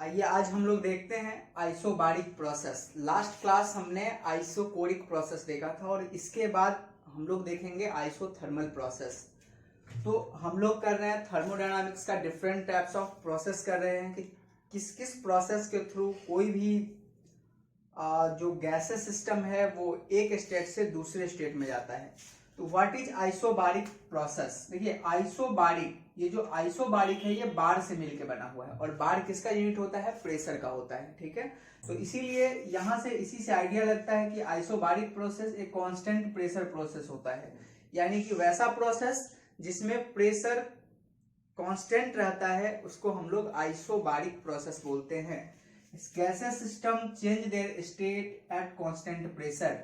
आइए आज हम लोग देखते हैं आइसोबारिक प्रोसेस। लास्ट क्लास हमने आइसोकोरिक प्रोसेस देखा था और इसके बाद हम लोग देखेंगे आइसोथर्मल प्रोसेस। तो हम लोग कर रहे हैं थर्मोडायनामिक्स का डिफरेंट टाइप्स ऑफ प्रोसेस कर रहे हैं कि किस किस प्रोसेस के थ्रू कोई भी जो गैसेस सिस्टम है वो एक स्टेट से दूसरे स्टेट में जाता है। तो व्हाट इज आइसोबारिक प्रोसेस? देखिए आइसोबारिक, ये जो आइसोबारिक है ये बार से मिलकर बना हुआ है और बार किसका यूनिट होता है? प्रेशर का होता है। ठीक है, तो इसीलिए यहां से इसी से आइडिया लगता है कि आइसोबारिक प्रोसेस एक कांस्टेंट प्रेशर प्रोसेस होता है, यानी कि वैसा प्रोसेस जिसमें प्रेशर कांस्टेंट रहता है उसको हम लोग आइसोबारिक प्रोसेस बोलते हैं। Gaseous system change their state at constant pressure.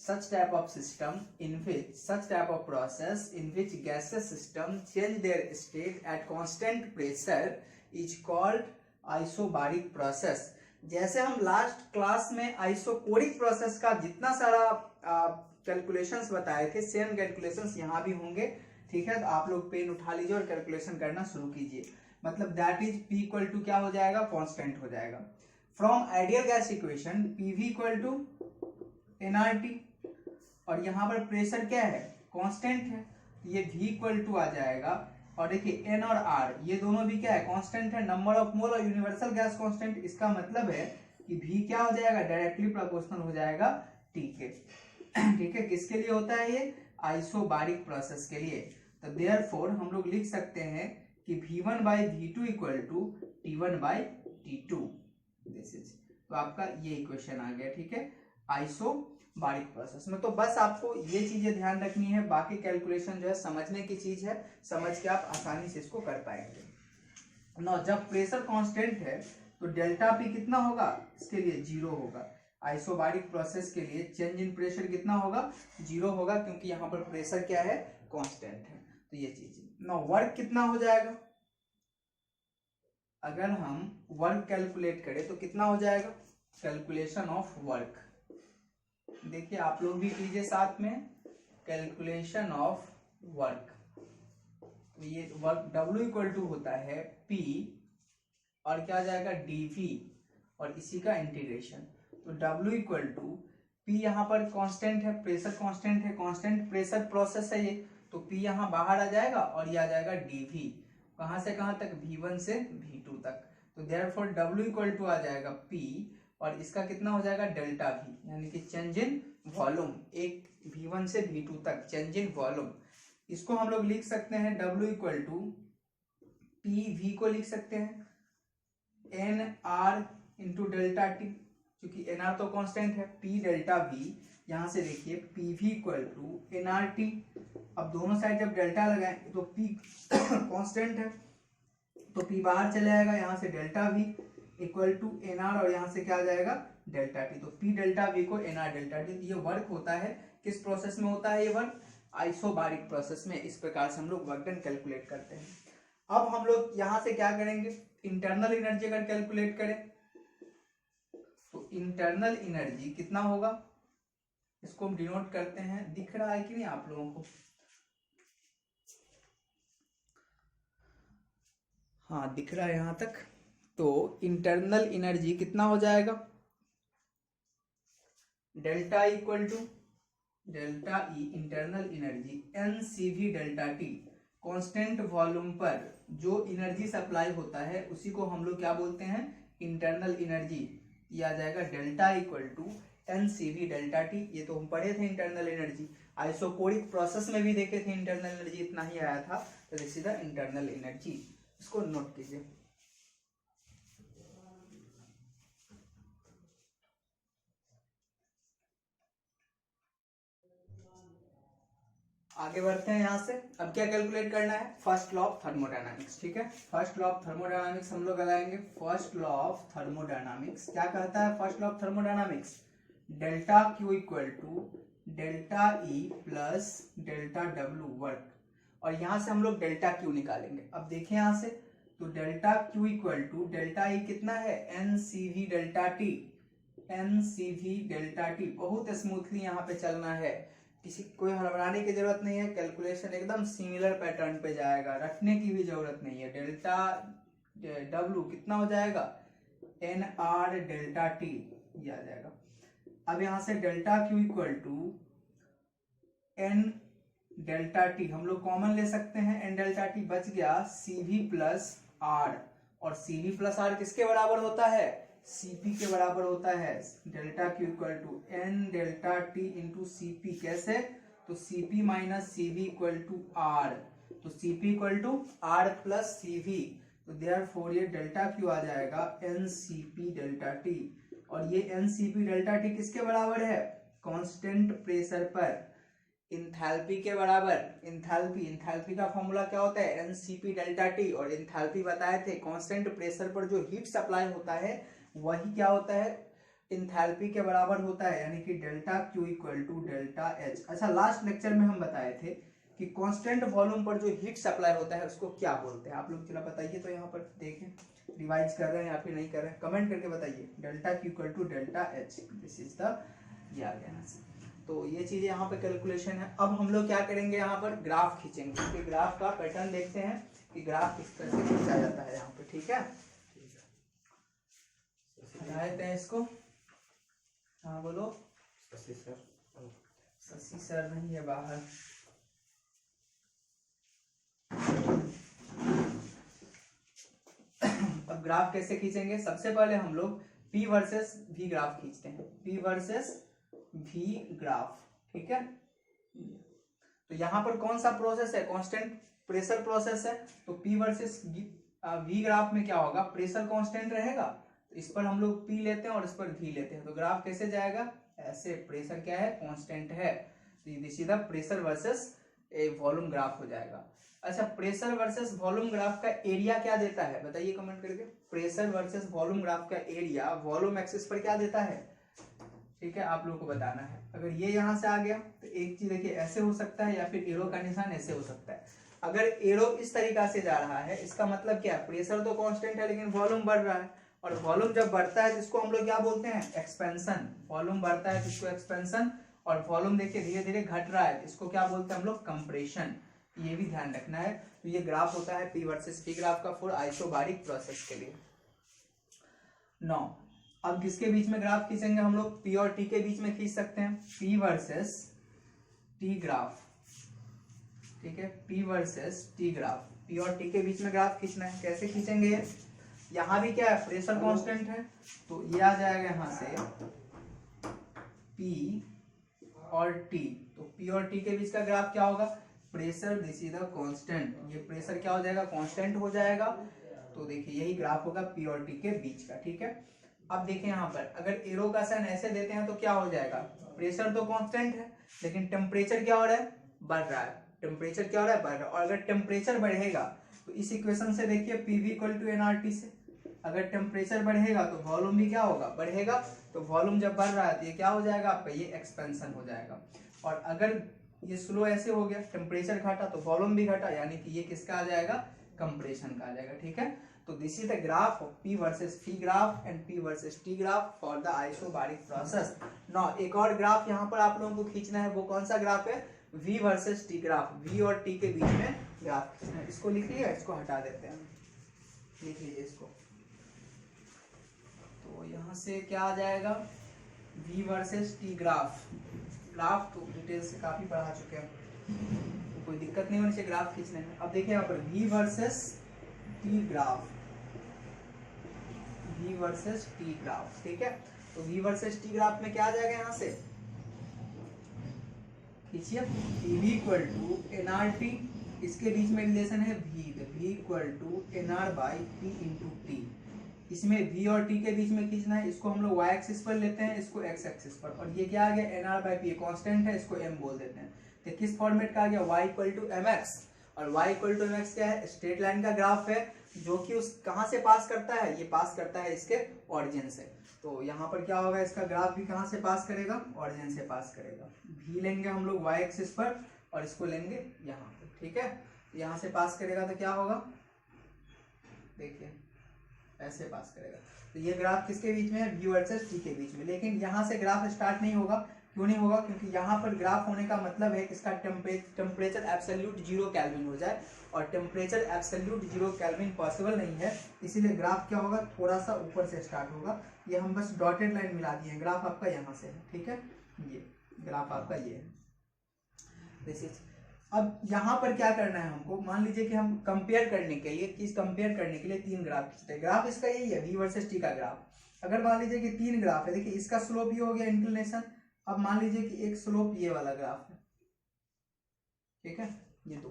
Such type of system in which such type of process in which gaseous system change their state at constant pressure is called isobaric process. जैसे हम last class में isochoric process का जितना सारा calculations बताए थे, same calculations यहाँ भी होंगे। ठीक है, तो आप लोग पेन उठा लीजिए और कैलकुलेशन करना शुरू कीजिए। मतलब that is P equal to क्या हो जाएगा? कांस्टेंट हो जाएगा। From ideal gas equation PV equal to nRT, और यहाँ पर प्रेशर क्या है? कांस्टेंट है, ये V इक्वल टू आ जाएगा। और देखिए N और R ये दोनों भी क्या है? कांस्टेंट है, नंबर ऑफ मोल और यूनिवर्सल गैस कांस्टेंट। इसका मतलब है कि V क्या हो जाएगा? डायरेक्टली प्रोपोर्शनल हो जाएगा T के। ठीक है, किसके लिए होता है ये? आइसोबारिक प्रोसेस के लिए। तो देयरफॉर हम लोग लिख सकते हैं कि V1 by V2 equal to T1 by T2। This is, तो आपका ये इक्वेशन आ गया। ठीक है, आइसोबारिक प्रोसेस में। तो बस आपको ये चीजें ध्यान रखनी है, बाकी कैलकुलेशन जो है समझने की चीज है, समझ के आप आसानी से इसको कर पाएंगे। ना जब प्रेशर कांस्टेंट है तो डेल्टा पी कितना होगा? इसके लिए 0 होगा। आइसोबारिक प्रोसेस के लिए चेंज इन प्रेशर कितना होगा? 0 होगा, क्योंकि यहाँ पर प्रेशर क्या है? कांस्टेंट है। तो ये चीज ना, वर्क कितना हो जाएगा? अगर हम वर्क कैलकुलेट करें तो कितना हो जाएगा? कैलकुलेशन ऑफ वर्क, देखिए आप लोग भी कीजिए साथ में, कैलकुलेशन ऑफ वर्क। तो ये वर्क W इक्वल टू होता है P और क्या आ जाएगा? dV, और इसी का इंटीग्रेशन। तो W इक्वल टू P, यहाँ पर कांस्टेंट है, प्रेशर कांस्टेंट है, कांस्टेंट प्रेशर प्रोसेस है ये, तो P यहाँ बाहर आ जाएगा और ये आ जाएगा dV। कहां से कहां तक? V1 से V2 तक। तो देयरफॉर W इक्वल टू आ जाएगा P और इसका कितना हो जाएगा? डेल्टा V, यानी कि चेंज इन वॉल्यूम, एक V1 से V2 तक चेंज इन वॉल्यूम। इसको हम लोग लिख सकते हैं W इक्वल टू PV को लिख सकते हैं NR इंटू डेल्टा टी, क्योंकि NR तो कांस्टेंट है, P डेल्टा V। यहां से देखिए PV इक्वल टू NRT। अब दोनों साइड जब डेल्टा लगाएं तो P कांस्टेंट है तो P बाहर चले जाएगा, यहाँ से delta V equal to NR और यहाँ से क्या आ जाएगा? Delta T। तो P डेल्टा V को NR डेल्टा T। ये वर्क होता है, किस प्रोसेस में होता है ये वर्क? आइसोबारिक प्रोसेस में। इस प्रकार से हम लोग वर्क डन कैलकुलेट करते हैं। अब हम लोग यहाँ से क्या करेंगे? इंटरनल एनर्जी अगर कैलकुलेट करें तो इंटरनल एनर्जी कितना होगा? इसको हम डिनोट करते हैं, दिख रहा है कि नहीं आप लोगों को? हाँ दिख रहा है यहां तक। तो इंटरनल एनर्जी कितना हो जाएगा? Delta equal to delta E internal energy NCV delta T. Constant volume पर जो एनर्जी सप्लाई होता है उसी को हम लोग क्या बोलते हैं? Internal energy. ये आ जाएगा delta equal to NCV delta T. ये तो हम पढ़े थे इंटरनल एनर्जी, आइसोकोरिक प्रोसेस में भी देखे थे इंटरनल एनर्जी इतना ही आया था। तो this is the internal energy, इसको नोट कीजिए। आगे बढ़ते हैं यहाँ से। अब क्या कैलकुलेट करना है? First law of thermodynamics. ठीक है, फर्स्ट लॉ ऑफ थर्मोडायनामिक्स हम लोग लगाएंगे। फर्स्ट लॉ ऑफ थर्मोडायनामिक्स क्या कहता है? First law of thermodynamics, delta Q equal to delta E plus delta W work, और यहां से हम लोग डेल्टा Q निकालेंगे। अब देखिए यहां से, तो delta Q equal to delta E कितना है? NCV delta T। NCV delta T, बहुत स्मूथली यहाँ पे चलना है, किसी कोई हड़बड़ाने की जरूरत नहीं है, कैलकुलेशन एकदम सिमिलर पैटर्न पे जाएगा, रखने की भी जरूरत नहीं है। डेल्टा W कितना हो जाएगा? एन आर डेल्टा टी ये आ जाएगा। अब यहां से delta Q equal to N delta T हम लोग कॉमन ले सकते हैं, एन डेल्टा टी बच गया सी वी प्लस आर, और सी वी प्लस आर किसके बराबर होता है, सीपी के बराबर होता है। Delta Q equal to N delta T into CP, कैसे, तो CP minus CV equal to R, तो CP equal to R plus CV, तो देयरफॉर ये डेल्टा क्यू आ जाएगा एन सीपी डेल्टा टी, और ये एन सीपी डेल्टा टी किसके बराबर है, कांस्टेंट प्रेशर पर इंथैल्पी के बराबर। इंथैल्पी का फॉर्मूला क्या होता है, एनसीपी डेल्टा टी, और इंथैल्पी बताए थे कांस्टेंट प्रेशर पर जो हीट सप्लाई होता है वही क्या होता है, इंथैल्पी के बराबर होता है, यानी कि delta Q equal to delta H. अच्छा, लास्ट लेक्चर में हम बताए थे कि कांस्टेंट वॉल्यूम पर जो हीट सप्लाई होता है उसको क्या बोलते हैं, आप लोग जरा बताइए। तो यहाँ पर देखें, रिवाइज कर रहे हैं या फिर नहीं कर रहे हैं, कमेंट करके बताइए। Delta Q equal to delta H, this is the, ये आ गया। तो ये चीज यहाँ पे कैलकुलेशन है। अब हम लोग क्या करेंगे, यहाँ पर ग्राफ खींचेंगे, क्योंकि ग्राफ का पैटर्न देखते हैं कि ग्राफ किस तरह से खींचा जाता है यहाँ पे, ठीक है। हटाते हैं इसको, हाँ बोलो। शशि सर नहीं है बाहर। अब ग्राफ कैसे खींचेंगे, सबसे पहले हम लोग P वर्सेस V ग्राफ खींचते हैं, P वर्सेस V ग्राफ, ठीक है। तो यहाँ पर कौन सा प्रोसेस है, कांस्टेंट प्रेशर प्रोसेस है, तो P वर्सेस V ग्राफ में क्या होगा, प्रेशर कांस्टेंट रहेगा, तो इस पर हम लोग P लेते हैं और इस पर V लेते हैं, तो ग्राफ कैसे जाएगा, ऐसे, प्रेशर क्या है, कांस्टेंट है, तो ये सीधा प्रेशर वर्सेस वॉल्यूम ग्राफ हो जाएगा। अच्छा, प्रेशर वर्सेस वॉल्यूम ग्राफ का एरिया क्या देता है, बताइए कमेंट करके। प्रेशर वर्सेस वॉल्यूम ग्राफ का एरिया वॉल्यूम एक्सिस पर क्या देता है, ठीक है, आप लोगों को बताना है। अगर ये यहां से आ गया तो एक चीज देखिए, ऐसे हो सकता है, या फिर एरो का निशान ऐसे हो सकता है। अगर एरो इस तरीका से जा रहा है, इसका मतलब क्या है, प्रेशर तो कांस्टेंट है लेकिन वॉल्यूम बढ़ रहा है, और वॉल्यूम जब बढ़ता है तो इसको हम लोग क्या बोलते हैं, एक्सपेंशन। वॉल्यूम बढ़ता है तो इसको एक्सपेंशन, और वॉल्यूम देखिए धीरे धीरे घट रहा है, इसको क्या बोलते हैं हम लोग, कंप्रेशन। ये भी ध्यान रखना है। तो ये ग्राफ होता है P वर्सेस V ग्राफ का फॉर आइसोबारिक प्रोसेस के लिए। 9, अब किसके बीच में ग्राफ खींचेंगे हम लोग, P और T के बीच में खींच सकते हैं, P वर्सेस T ग्राफ, ठीक है, P versus T graph, P और T के बीच में ग्राफ खींचना है। कैसे खींचेंगे ये, यहाँ भी क्या है, प्रेशर कांस्टेंट है, तो ये आ जाएगा यहाँ से P और T, तो P और T के बीच का ग्राफ क्या होगा, pressure this is the constant, ये प्रेशर क्या हो जाएगा, कांस्टेंट हो जाएगा। तो देखिए यही ग्राफ होगा P और T के बीच का, ठीक है। अब देखें यहाँ पर, अगर एरो का साइन ऐसे देते हैं तो क्या हो जाएगा, प्रेशर तो कांस्टेंट है लेकिन टेम्परेचर क्या हो रहा है, बढ़ रहा है, टेम्परेचर क्या हो रहा है, बढ़ रहा है। और अगर टेम्परेचर बढ़ेगा तो इस इक्वेशन से देखिए PV इक्वल टू nRT से, अगर टेम्परेचर बढ़ेगा तो वॉल्यूम भी क्या होगा, बढ़ेगा, तो वॉल्यूम जब बढ़ रहा है तो ये क्या हो जाएगा आपका, ये एक्सपेंशन हो जाएगा। और अगर ये स्लो ऐसे हो गया, टेम्परेचर घटा तो वॉल्यूम भी घटा, यानी कि ये किसका आ जाएगा, कंप्रेशन का आ जाएगा, ठीक है। तो this is the graph of P versus V graph and P versus T graph for the isobaric process. Now एक और ग्राफ यहाँ पर आप लोगों को खींचना है, वो कौन सा ग्राफ है, V versus T graph, V और T के बीच में ग्राफ खींचना है। इसको लिख लिया, इसको हटा देते हैं, लिख लीजिए इसको। तो यहाँ से क्या आ जाएगा, V versus T graph, graph तो डिटेल से काफी पढ़ा चुके हैं, तो कोई दिक्कत नहीं होनी चाहिए ग्राफ खींचने में। अब देखिए यहाँ पर V versus T graph, V versus T graph, ठीक है। तो V वर्सेस T ग्राफ में क्या आ जाएगा, यहाँ से खींचिए, PV इक्वल टू nRT, इसके बीच में रिलेशन है V equal to nR by P into T। इसमें V और T के बीच में खींचना है, इसको हम लोग y एक्सिस पर लेते हैं, इसको x एक्सिस पर, और ये क्या आ गया, nR बाई P कांस्टेंट है, इसको m बोल देते हैं। तो किस फॉर्मेट का आ गया, y इक्वल टू mx, और y इक्वल टू mx क्या है, स्ट्रेट लाइन का ग्राफ है, जो कि उस कहाँ से पास करता है, ये पास करता है इसके ओरिजिन से। तो यहाँ पर क्या होगा, इसका ग्राफ भी कहाँ से पास करेगा, ओरिजिन से पास करेगा। v लेंगे हम लोग y एक्सिस पर और इसको लेंगे यहाँ पर, ठीक है। यहाँ से पास करेगा तो क्या होगा, देखिए ऐसे पास करेगा। तो ये ग्राफ किसके बीच में है, V वर्सेस T के बीच में। लेकिन यहाँ से ग्राफ स्टार्ट नहीं होगा, क्यों नहीं होगा? क्योंकि यहाँ पर ग्राफ होने का मतलब है कि इसका टेम्परेचर एब्सोल्यूट 0 केल्विन हो जाए, और टेम्परेचर एब्सोल्यूट 0 केल्विन पॉसिबल नहीं है, इसीलिए ग्राफ क्या होगा, थोड़ा सा ऊपर से स्टार्ट होगा। ये हम बस डॉटेड लाइन मिला दिए हैं, ग्राफ आपका यहाँ से है, ठीक है, ये ग्राफ आपका ये है। दिस इज, अब यहाँ पर क्या करना है हमको, मान लीजिए कि हम कंपेयर करने के लिए, किस कंपेयर करने के लिए 3 ग्राफ खींचते हैं। ग्राफ इसका यही है, v वर्सेस t का ग्राफ। अगर मान लीजिए कि 3 ग्राफ है, देखिए इसका स्लोप ये हो गया इंक्लिनेशन। अब मान लीजिए कि एक स्लोप ये वाला ग्राफ है, ठीक है, ये 2,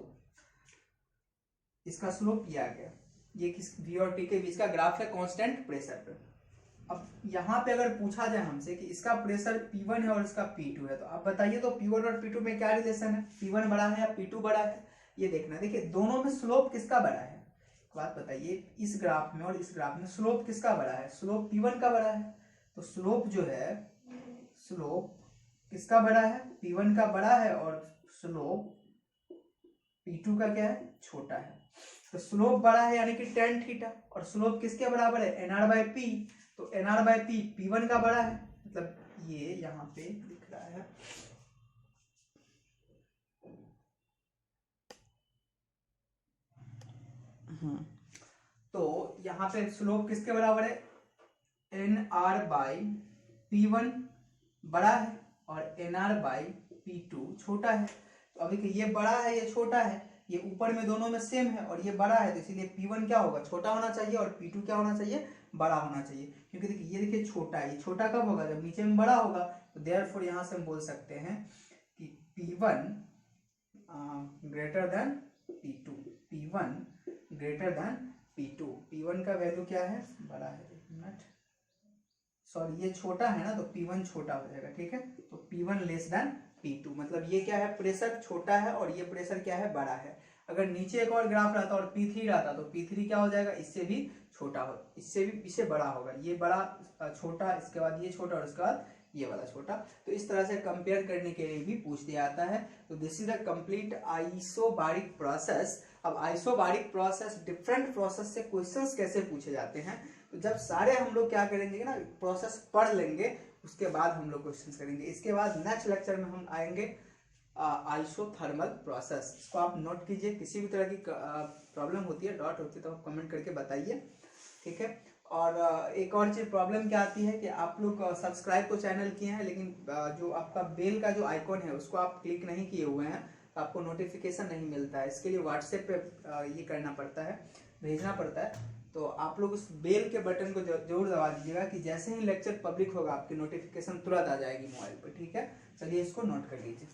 इसका स्लोप ये आ गया, ये किस v और t के बीच का ग्राफ है कांस्टेंट प्रेशर पे। अब यहाँ पे अगर पूछा जाए हमसे कि इसका प्रेशर P1 है और इसका P2 है, तो आप बताइए तो P1 और P2 में क्या रिलेशन है, P1 बड़ा है या P2 बड़ा है, ये देखना है। देखिए दोनों में स्लोप किसका बड़ा है, बात बताइए, इस ग्राफ में और इस ग्राफ में स्लोप किसका बड़ा है, स्लोप P1 का बड़ा है। तो स्लोप जो है, स्लोप किसका बड़ा है, P1 का बड़ा है, और स्लोप P2 का क्या है, छोटा है। तो स्लोप बड़ा है यानी कि tan थीटा, और स्लोप किसके बराबर है, nr/p। तो nr/p P1 का बड़ा है, मतलब ये यहाँ पे लिख रहा है, तो यहाँ पे स्लोप किसके बराबर है, nr/p1 बड़ा है और nr/p2 छोटा है। तो अभी ये बड़ा है ये छोटा है, ये ऊपर में दोनों में सेम है, और ये बड़ा है, तो इसीलिए P1 क्या होगा, छोटा होना चाहिए, और P2 क्या होना चाहिए, बड़ा होना चाहिए। क्योंकि देखिए ये देखिए छोटा है, ये छोटा कब होगा, जब नीचे में बड़ा होगा। तो देयरफॉर यहाँ से हम बोल सकते हैं कि P1 greater than P2, P1 greater than P2। P1 का वैल्यू क्या है, बड़ा है, एक मिनट, सॉरी ये छोटा है ना, तो P1 छोटा हो जाएगा, ठीक है। तो P1 लेस देन P2, मतलब ये क्या है, प्रेशर छोटा है और ये प्रेशर क्या है, बड़ा है। अगर नीचे एक और ग्राफ रहता और P3 रहता, तो P3 क्या हो जाएगा, इससे भी छोटा हो, इससे भी इससे बड़ा होगा, ये बड़ा छोटा, इसके बाद ये छोटा, और इसके बाद ये वाला छोटा। तो इस तरह से कंपेयर करने के लिए भी पूछ दिया जाता है। तो this is the complete isobaric process. अब आइसोबारिक प्रोसेस, डिफरेंट प्रोसेस से क्वेश्चंस कैसे पूछे जाते हैं, तो जब सारे हम लोग क्या करेंगे ना, प्रोसेस पढ़ लेंगे, उसके बाद हम लोग क्वेश्चंस करेंगे। इसके बाद नेक्स्ट लेक्चर में हम आएंगे आइसोथर्मल प्रोसेस। इसको आप नोट कीजिए, किसी भी तरह की प्रॉब्लम होती है, डाउट होती है, तो आप कमेंट करके बताइए, ठीक है। और एक और चीज प्रॉब्लम क्या आती है कि आप लोग सब्सक्राइब तो चैनल किए हैं, लेकिन जो आपका बेल का जो आइकॉन है उसको आप क्लिक नहीं किए हुए हैं, तो आपको नोटिफिकेशन नहीं मिलता है। इसके लिए व्हाट्सएप पे ये करना पड़ता है, भेजना पड़ता है। तो आप लोग उस बेल के बटन को जरूर दबा दीजिएगा कि जैसे ही लेक्चर पब्लिक होगा आपकी नोटिफिकेशन तुरंत आ जाएगी मोबाइल पर, ठीक है। चलिए इसको नोट कर लीजिए।